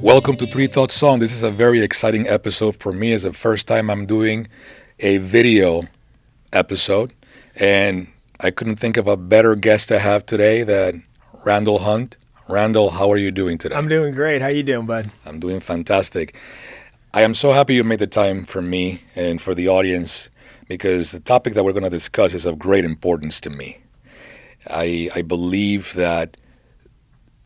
Welcome to Three Thoughts Song. This is a very exciting episode for me. It's the first time I'm doing a video episode, and I couldn't think of a better guest to have today than Randall Hunt. Randall, how are you doing today? I'm doing great. How you doing, bud? I'm doing fantastic. I am so happy you made the time for me and for the audience because the topic that we're going to discuss is of great importance to me. I believe that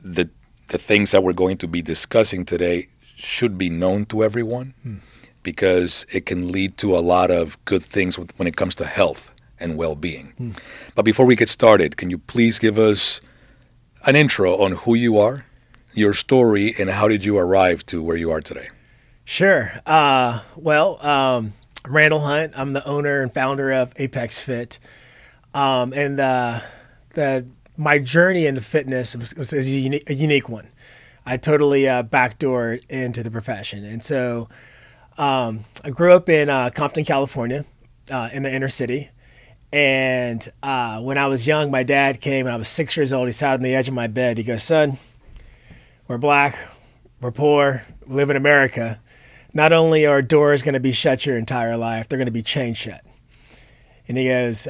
the things that we're going to be discussing today should be known to everyone because it can lead to a lot of good things when it comes to health and well-being. But before we get started, can you please give us an intro on who you are, your story, and how did you arrive to where you are today? Sure. I'm Randall Hunt. I'm the owner and founder of Apex Fit. My journey into fitness was a unique one. I totally backdoored into the profession. And so I grew up in Compton, California, in the inner city. And when I was young, my dad came when I was 6 years old. He sat on the edge of my bed. He goes, "Son, we're black, we're poor, we live in America. Not only are doors going to be shut your entire life, they're going to be chained shut." And he goes,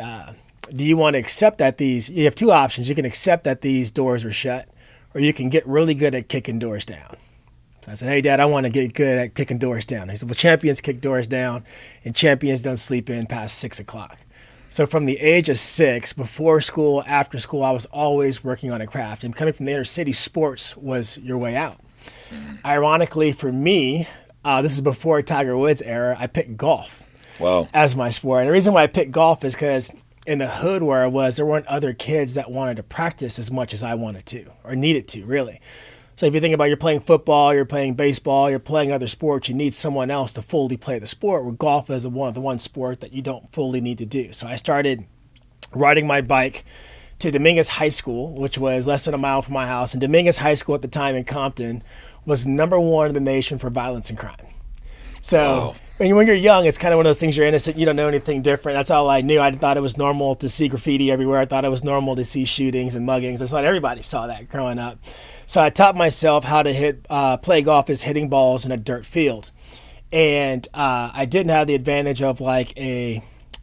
"Do you want to accept that you have two options. You can accept that these doors are shut, or you can get really good at kicking doors down." So I said, "Hey, Dad, I want to get good at kicking doors down." He said, "Well, champions kick doors down, and champions don't sleep in past 6 o'clock." So from the age of 6, before school, after school, I was always working on a craft. And coming from the inner city, sports was your way out. Ironically, for me, this is before Tiger Woods era, I picked golf as my sport. And the reason why I picked golf is because in the hood where I was, there weren't other kids that wanted to practice as much as I wanted to or needed to, really. So if you think about you're playing football, you're playing baseball, you're playing other sports, you need someone else to fully play the sport, where golf is the one sport that you don't fully need to do. So I started riding my bike to Dominguez High School, which was less than a mile from my house. And Dominguez High School at the time in Compton was #1 in the nation for violence and crime. So when you're young, it's kind of one of those things, you're innocent, you don't know anything different. That's all I knew. I thought it was normal to see graffiti everywhere. I thought it was normal to see shootings and muggings. I thought everybody saw that growing up. So I taught myself how to play golf as hitting balls in a dirt field. And I didn't have the advantage of like an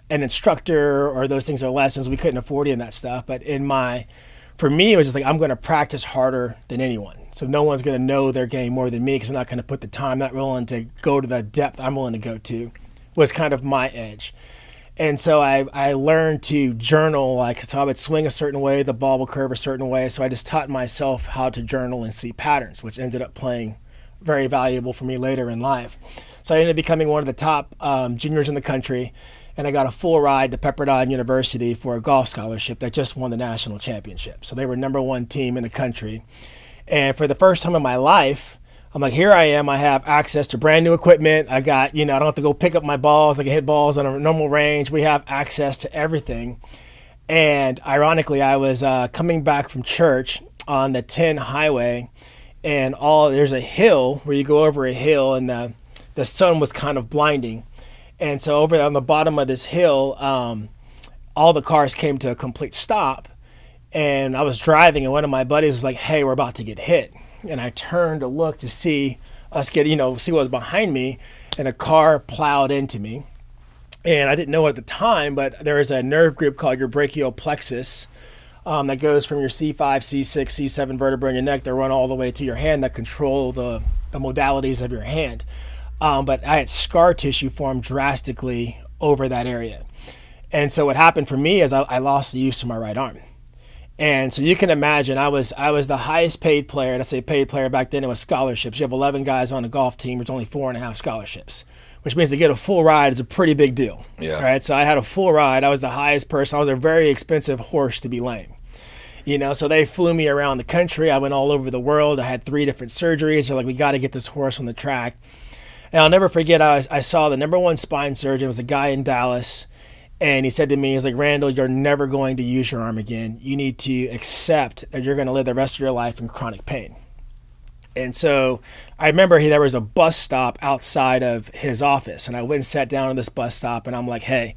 instructor or those things or lessons. We couldn't afford any of that stuff. But for me, it was just like, I'm going to practice harder than anyone. So no one's going to know their game more than me because I'm not going to put the time, not willing to go to the depth I'm willing to go to, was kind of my edge. And so I learned to journal, so I would swing a certain way, the ball would curve a certain way. So I just taught myself how to journal and see patterns, which ended up playing very valuable for me later in life. So I ended up becoming one of the top juniors in the country. And I got a full ride to Pepperdine University for a golf scholarship that just won the national championship. So they were #1 team in the country. And for the first time in my life, I'm like, here I am. I have access to brand new equipment. I got, I don't have to go pick up my balls. I can hit balls on a normal range. We have access to everything. And ironically, I was coming back from church on the 10 highway, and there's a hill where you go over a hill, and the sun was kind of blinding. And so over on the bottom of this hill, all the cars came to a complete stop. And I was driving, and one of my buddies was like, "Hey, we're about to get hit." And I turned to look to see see what was behind me, and a car plowed into me. And I didn't know it at the time, but there is a nerve group called your brachial plexus that goes from your C5, C6, C7 vertebra in your neck that run all the way to your hand that control the modalities of your hand. But I had scar tissue form drastically over that area. And so what happened for me is I lost the use of my right arm. And so you can imagine I was the highest paid player, and I say paid player back then, it was scholarships. You have 11 guys on a golf team, there's only 4.5 scholarships, which means to get a full ride is a pretty big deal. Yeah. Right? So I had a full ride. I was the highest person. I was a very expensive horse to be lame. So they flew me around the country. I went all over the world. I had 3 different surgeries. They're like, "We got to get this horse on the track." And I'll never forget, I saw the #1 spine surgeon. It was a guy in Dallas. And he said to me, he's like, "Randall, you're never going to use your arm again. You need to accept that you're going to live the rest of your life in chronic pain." And so I remember there was a bus stop outside of his office. And I went and sat down at this bus stop. And I'm like, "Hey,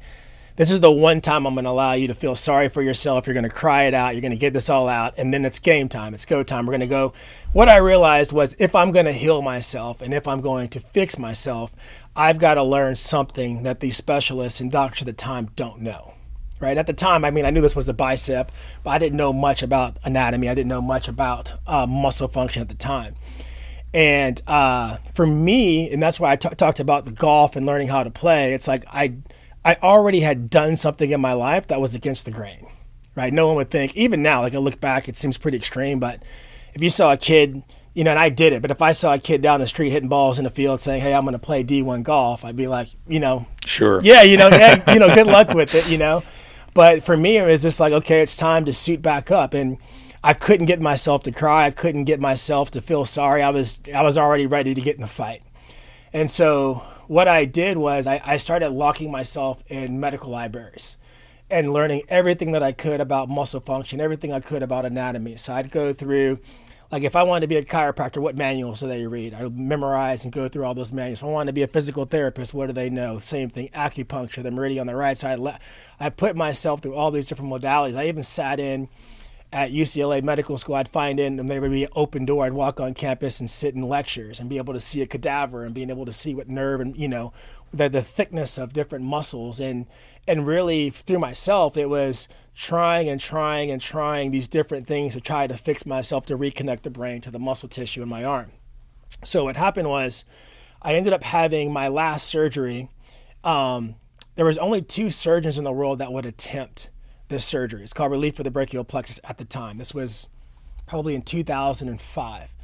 this is the one time I'm going to allow you to feel sorry for yourself. You're going to cry it out. You're going to get this all out. And then it's game time. It's go time. We're going to go. What I realized was if I'm going to heal myself and if I'm going to fix myself, I've got to learn something that these specialists and doctors at the time don't know. Right? At the time, I mean, I knew this was a bicep, but I didn't know much about anatomy. I didn't know much about muscle function at the time. And for me, and that's why I talked about the golf and learning how to play, it's like I already had done something in my life that was against the grain, right? No one would think, even now, like I look back, it seems pretty extreme, but if you saw a kid, you know, and I did it, but if I saw a kid down the street hitting balls in the field saying, hey, I'm going to play D1 golf, I'd be like, you know, Sure. yeah, good luck with it, you know? But for me, it was just like, okay, it's time to suit back up. And I couldn't get myself to cry. I couldn't get myself to feel sorry. I was already ready to get in the fight. And so what I did was I started locking myself in medical libraries and learning everything that I could about muscle function, everything I could about anatomy. So I'd go through, like if I wanted to be a chiropractor, what manuals do they read? I memorize and go through all those manuals. If I wanted to be a physical therapist, what do they know? Same thing, acupuncture, the meridian on the right side. I put myself through all these different modalities. I even sat in at UCLA Medical School. I'd find in, and there would be an open door. I'd walk on campus and sit in lectures and be able to see a cadaver and being able to see what nerve and, you know, the thickness of different muscles. And really through myself, it was trying these different things to try to fix myself to reconnect the brain to the muscle tissue in my arm. So what happened was I ended up having my last surgery. There was only 2 surgeons in the world that would attempt this surgery. It's called relief of the brachial plexus at the time. This was probably in 2005.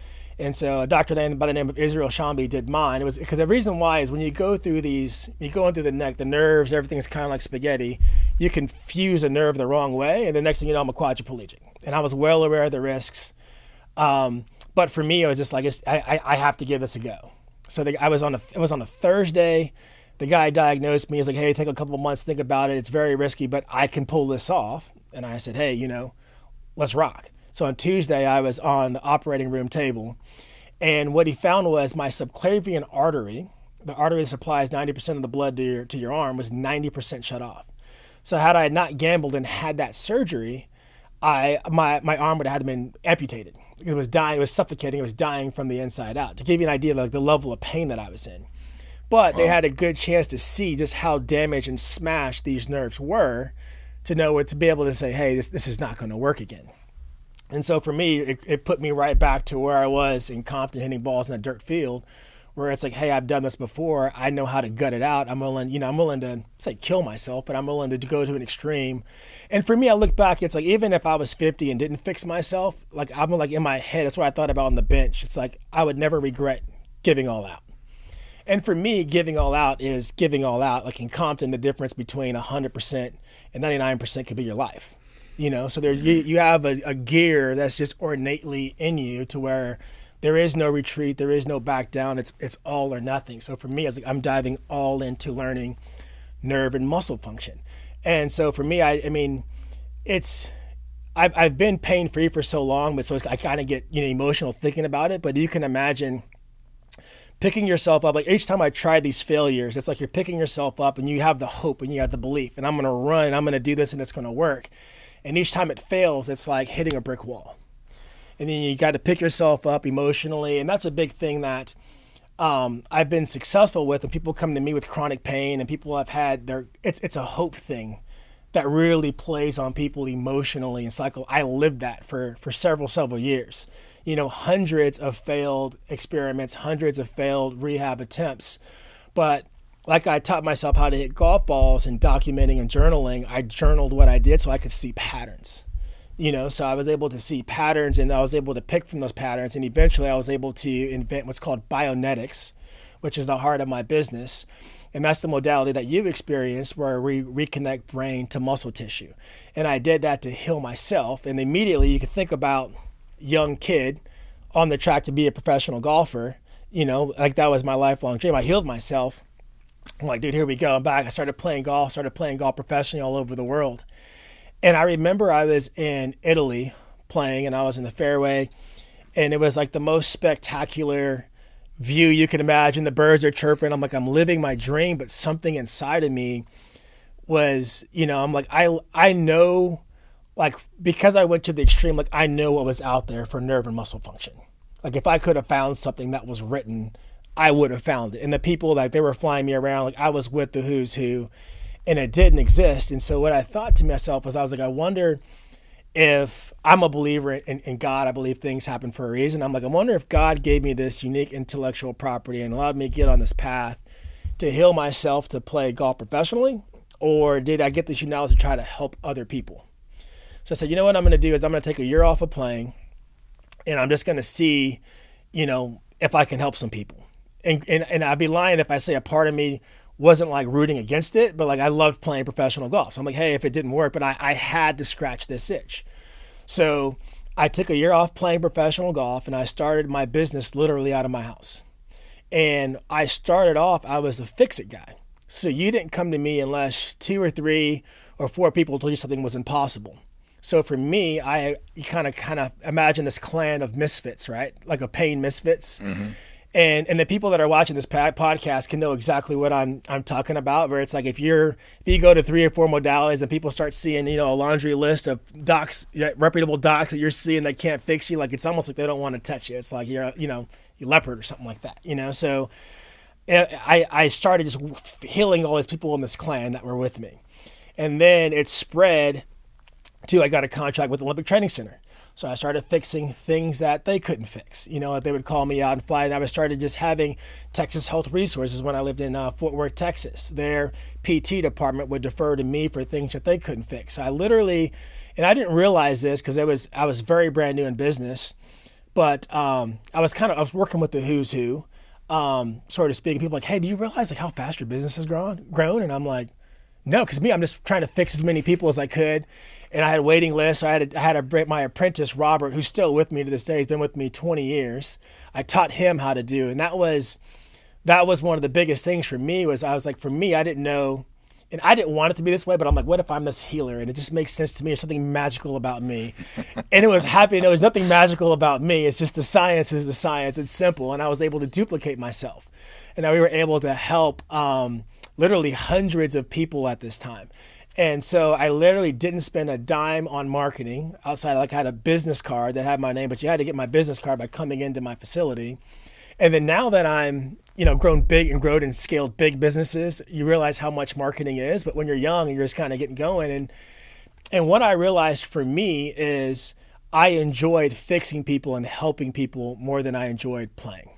And so a doctor by the name of Israel Shambi did mine. It was because the reason why is when you go through these, you go into the neck, the nerves, everything is kind of like spaghetti. You can fuse a nerve the wrong way, and the next thing you know, I'm a quadriplegic. And I was well aware of the risks. But for me, it was just like, I have to give this a go. So it was on a Thursday. The guy diagnosed me. He's like, hey, take a couple of months, think about it. It's very risky, but I can pull this off. And I said, hey, you know, let's rock. So on Tuesday, I was on the operating room table. And what he found was my subclavian artery, the artery that supplies 90% of the blood to your arm, was 90% shut off. So had I not gambled and had that surgery, my arm would have had been amputated. It was dying, it was suffocating, it was dying from the inside out. To give you an idea of like the level of pain that I was in. But they had a good chance to see just how damaged and smashed these nerves were to be able to say, hey, this is not going to work again. And so for me, it put me right back to where I was in Compton hitting balls in a dirt field where it's like, hey, I've done this before. I know how to gut it out. I'm willing to say kill myself, but I'm willing to go to an extreme. And for me, I look back, it's like, even if I was 50 and didn't fix myself, like I'm like in my head, that's what I thought about on the bench. It's like, I would never regret giving all out. And for me, giving all out is giving all out. Like in Compton, the difference between 100% and 99% could be your life. You know, so there you have a gear that's just ornately in you to where there is no retreat, there is no back down. It's all or nothing. So for me, it's like I'm diving all into learning nerve and muscle function. And so for me, I mean, I've been pain free for so long, but so I kind of get emotional thinking about it. But you can imagine picking yourself up, like each time I try these failures, it's like you're picking yourself up and you have the hope and you have the belief and I'm going to run, I'm going to do this and it's going to work. And each time it fails, it's like hitting a brick wall. And then you got to pick yourself up emotionally. And that's a big thing that I've been successful with. And people come to me with chronic pain and people have had it's a hope thing that really plays on people emotionally and cycle. I lived that for several years. Hundreds of failed experiments, hundreds of failed rehab attempts. But like I taught myself how to hit golf balls and documenting and journaling, I journaled what I did so I could see patterns. So I was able to see patterns and I was able to pick from those patterns. And eventually I was able to invent what's called biometrics, which is the heart of my business. And that's the modality that you've experienced where we reconnect brain to muscle tissue. And I did that to heal myself. And immediately you could think about young kid on the track to be a professional golfer, like that was my lifelong dream. I healed myself. I'm like, dude, here we go. I'm back. I started playing golf professionally all over the world. And I remember I was in Italy playing and I was in the fairway and it was like the most spectacular view you can imagine. The birds are chirping. I'm like, I'm living my dream, but something inside of me was, I'm like, I know, like, because I went to the extreme, like, I know what was out there for nerve and muscle function. Like, if I could have found something that was written, I would have found it. And the people, like, they were flying me around, like, I was with the who's who, and it didn't exist. And so what I thought to myself was, I was like, I wonder if I'm a believer in God. I believe things happen for a reason. I'm like, I wonder if God gave me this unique intellectual property and allowed me to get on this path to heal myself to play golf professionally, or did I get this knowledge to try to help other people? So I said, you know what I'm going to do is I'm going to take a year off of playing, and I'm just going to see, if I can help some people. And I'd be lying if I say a part of me wasn't like rooting against it, but like I loved playing professional golf. So I'm like, hey, if it didn't work, but I had to scratch this itch. So I took a year off playing professional golf, and I started my business literally out of my house. And I started off, I was a fix-it guy. So you didn't come to me unless 2 or 3 or 4 people told you something was impossible. So for me, you kind of imagine this clan of misfits, right? Like a pain misfits. Mm-hmm. And the people that are watching this podcast can know exactly what I'm talking about. Where it's like if you go to 3 or 4 modalities and people start seeing a laundry list of docs, reputable docs that you're seeing that can't fix you, like it's almost like they don't want to touch you. It's like you're leopard or something like that. So I started just healing all these people in this clan that were with me, and then it spread to I got a contract with the Olympic Training Center. So I started fixing things that they couldn't fix. They would call me out and fly. And I started just having Texas Health Resources when I lived in Fort Worth, Texas. Their PT department would defer to me for things that they couldn't fix. So I literally, and I didn't realize this because I was very brand new in business, but I was working with the who's who, so to speak. And people were like, hey, do you realize like how fast your business has grown? And I'm like, no, because I'm just trying to fix as many people as I could. And I had a waiting list. So I had my apprentice, Robert, who's still with me to this day. He's been with me 20 years. I taught him how to do. And that was one of the biggest things for me I was like, for me, I didn't know, and I didn't want it to be this way, but I'm like, what if I'm this healer? And it just makes sense to me. There's something magical about me. And it was happy. There was nothing magical about me. It's just the science is the science. It's simple. And I was able to duplicate myself. And we were able to help literally hundreds of people at this time. And so I literally didn't spend a dime on marketing outside. Like I had a business card that had my name, but you had to get my business card by coming into my facility. And then now that I'm, grown big and grown and scaled big businesses, you realize how much marketing is. But when you're young and you're just kind of getting going. And what I realized for me is I enjoyed fixing people and helping people more than I enjoyed playing.